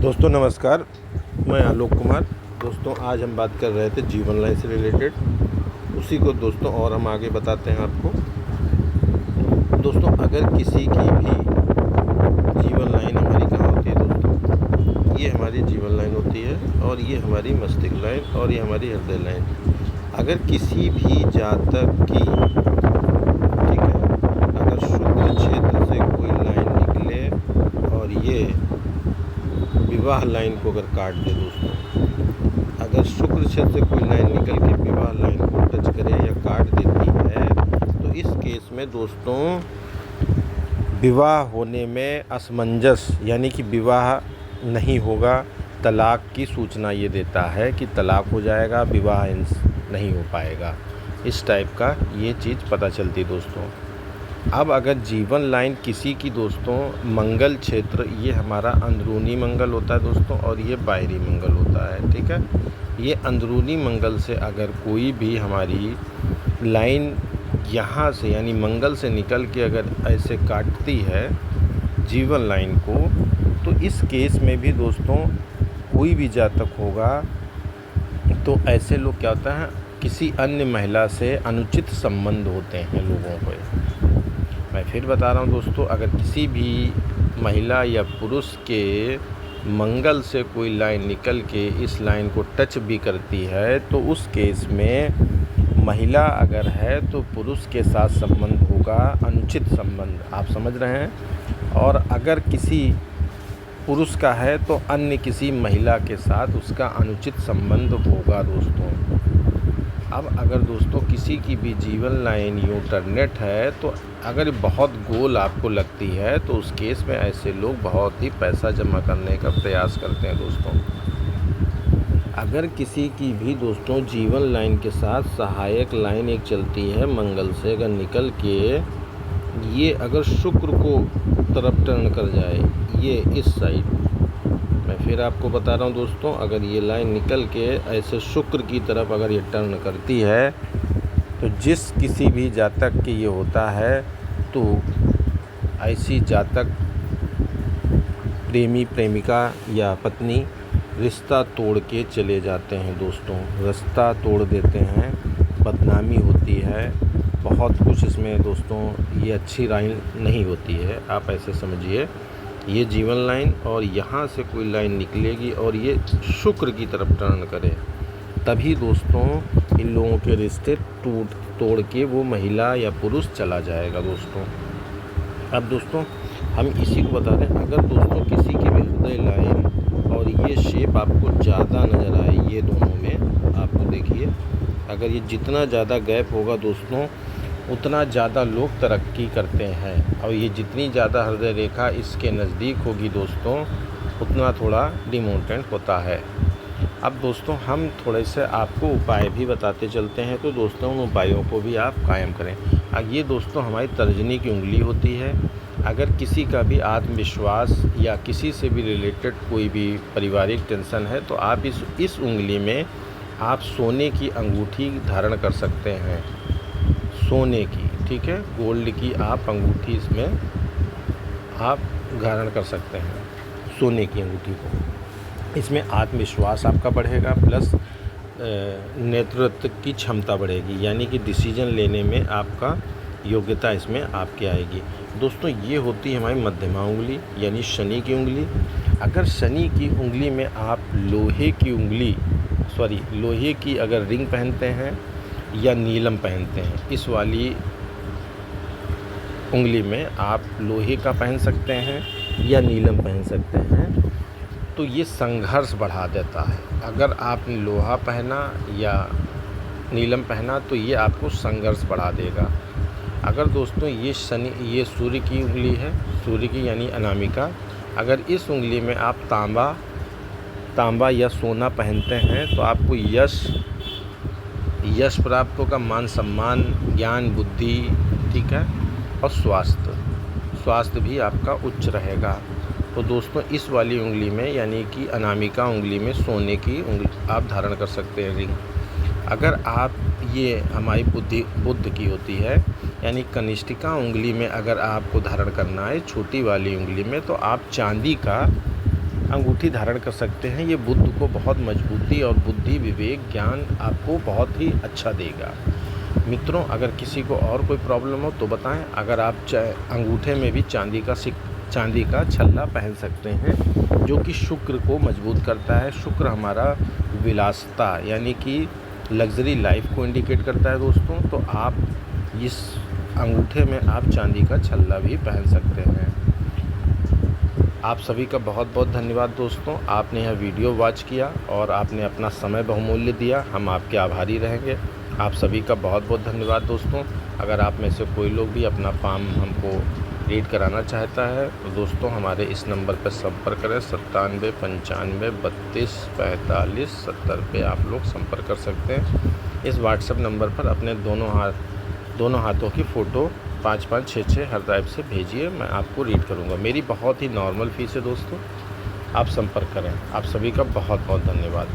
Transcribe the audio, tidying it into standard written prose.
दोस्तों नमस्कार, मैं आलोक कुमार। दोस्तों आज हम बात कर रहे थे जीवन लाइन से रिलेटेड, उसी को दोस्तों और हम आगे बताते हैं आपको। दोस्तों अगर किसी की भी जीवन लाइन हमारी कहाँ होती है दोस्तों, ये हमारी जीवन लाइन होती है और ये हमारी मस्तिष्क लाइन और ये हमारी हृदय लाइन। अगर किसी भी जातक की, ठीक है, अगर शुक्र क्षेत्र से कोई लाइन निकले और ये विवाह लाइन को अगर काट दे दोस्तों, अगर शुक्र क्षेत्र से कोई लाइन निकल के विवाह लाइन को टच करे या काट देती है तो इस केस में दोस्तों विवाह होने में असमंजस यानी कि विवाह नहीं होगा, तलाक की सूचना ये देता है कि तलाक हो जाएगा, विवाह नहीं हो पाएगा। इस टाइप का ये चीज़ पता चलती दोस्तों। अब अगर जीवन लाइन किसी की दोस्तों मंगल क्षेत्र, ये हमारा अंदरूनी मंगल होता है दोस्तों और ये बाहरी मंगल होता है, ठीक है। ये अंदरूनी मंगल से अगर कोई भी हमारी लाइन यहाँ से यानी मंगल से निकल के अगर ऐसे काटती है जीवन लाइन को, तो इस केस में भी दोस्तों कोई भी जातक होगा तो ऐसे लोग क्या होता है, किसी अन्य महिला से अनुचित संबंध होते हैं लोगों को। मैं फिर बता रहा हूँ दोस्तों, अगर किसी भी महिला या पुरुष के मंगल से कोई लाइन निकल के इस लाइन को टच भी करती है तो उस केस में महिला अगर है तो पुरुष के साथ संबंध होगा, अनुचित संबंध, आप समझ रहे हैं। और अगर किसी पुरुष का है तो अन्य किसी महिला के साथ उसका अनुचित संबंध होगा दोस्तों। अब अगर दोस्तों किसी की भी जीवन लाइन यूँ टर्नेट है तो अगर बहुत गोल आपको लगती है तो उस केस में ऐसे लोग बहुत ही पैसा जमा करने का प्रयास करते हैं दोस्तों। अगर किसी की भी दोस्तों जीवन लाइन के साथ सहायक लाइन एक चलती है मंगल से, अगर निकल के ये अगर शुक्र को तरफ टर्न कर जाए, ये इस साइड, मैं फिर आपको बता रहा हूँ दोस्तों, अगर ये लाइन निकल के ऐसे शुक्र की तरफ अगर ये टर्न करती है तो जिस किसी भी जातक के ये होता है तो ऐसी जातक प्रेमी प्रेमिका या पत्नी रिश्ता तोड़ के चले जाते हैं दोस्तों, रिश्ता तोड़ देते हैं, बदनामी होती है, बहुत कुछ इसमें दोस्तों। ये अच्छी लाइन नहीं होती है, आप ऐसे समझिए। ये जीवन लाइन और यहाँ से कोई लाइन निकलेगी और ये शुक्र की तरफ टर्न करे, तभी दोस्तों इन लोगों के रिश्ते तोड़ के वो महिला या पुरुष चला जाएगा दोस्तों। अब दोस्तों हम इसी को बता रहे हैं, अगर दोस्तों किसी की भी हृदय लाइन और ये शेप आपको ज़्यादा नज़र आए, ये दोनों में आपको देखिए, अगर ये जितना ज़्यादा गैप होगा दोस्तों उतना ज़्यादा लोग तरक्की करते हैं, और ये जितनी ज़्यादा हृदय रेखा इसके नज़दीक होगी दोस्तों उतना थोड़ा डिमोटेंट होता है। अब दोस्तों हम थोड़े से आपको उपाय भी बताते चलते हैं, तो दोस्तों उन उपायों को भी आप कायम करें। अब ये दोस्तों हमारी तर्जनी की उंगली होती है, अगर किसी का भी आत्मविश्वास या किसी से भी रिलेटेड कोई भी पारिवारिक टेंशन है तो आप इस उंगली में आप सोने की अंगूठी धारण कर सकते हैं, सोने की, ठीक है, गोल्ड की आप अंगूठी इसमें आप धारण कर सकते हैं, सोने की अंगूठी को। इसमें आत्मविश्वास आपका बढ़ेगा, प्लस नेतृत्व की क्षमता बढ़ेगी, यानी कि डिसीजन लेने में आपका योग्यता इसमें आपकी आएगी दोस्तों। ये होती है हमारी मध्यमा उंगली यानी शनि की उंगली। अगर शनि की उंगली में आप लोहे की अगर रिंग पहनते हैं या नीलम पहनते हैं, इस वाली उंगली में आप लोहे का पहन सकते हैं या नीलम पहन सकते हैं, तो ये संघर्ष बढ़ा देता है। अगर आपने लोहा पहना या नीलम पहना तो ये आपको संघर्ष बढ़ा देगा। अगर दोस्तों ये सूर्य की उंगली है, सूर्य की यानी अनामिका, अगर इस उंगली में आप तांबा या सोना पहनते हैं तो आपको यश प्राप्त होगा, मान सम्मान, ज्ञान, बुद्धि, ठीक है, और स्वास्थ्य भी आपका उच्च रहेगा। तो दोस्तों इस वाली उंगली में यानी कि अनामिका उंगली में सोने की उंगली आप धारण कर सकते हैं रिंग। अगर आप ये हमारी बुद्ध की होती है यानी कनिष्ठिका उंगली में अगर आपको धारण करना है छोटी वाली उंगली में, तो आप चांदी का अंगूठी धारण कर सकते हैं। ये बुद्ध को बहुत मजबूती और बुद्धि, विवेक, ज्ञान आपको बहुत ही अच्छा देगा। मित्रों, अगर किसी को और कोई प्रॉब्लम हो तो बताएं। अगर आप अंगूठे में भी चांदी का छल्ला पहन सकते हैं, जो कि शुक्र को मजबूत करता है। शुक्र हमारा विलासिता यानी कि लग्जरी लाइफ को इंडिकेट करता है दोस्तों। तो आप इस अंगूठे में आप चांदी का छल्ला भी पहन सकते हैं। आप सभी का बहुत बहुत धन्यवाद दोस्तों। आपने यह वीडियो वॉच किया और आपने अपना समय बहुमूल्य दिया। हम आपके आभारी रहेंगे। आप सभी का बहुत बहुत धन्यवाद दोस्तों। अगर आप में से कोई लोग भी अपना फार्म हमको रीड कराना चाहता है तो दोस्तों हमारे इस नंबर पर संपर्क करें। 97 95 32 45 70 पे आप लोग संपर्क कर सकते हैं। इस व्हाट्सएप नंबर पर अपने दोनों हाथों की फ़ोटो 5-5 6-6 हर टाइप से भेजिए, मैं आपको रीड करूँगा। मेरी बहुत ही नॉर्मल फ़ीस है दोस्तों। आप संपर्क करें। आप सभी का बहुत बहुत धन्यवाद।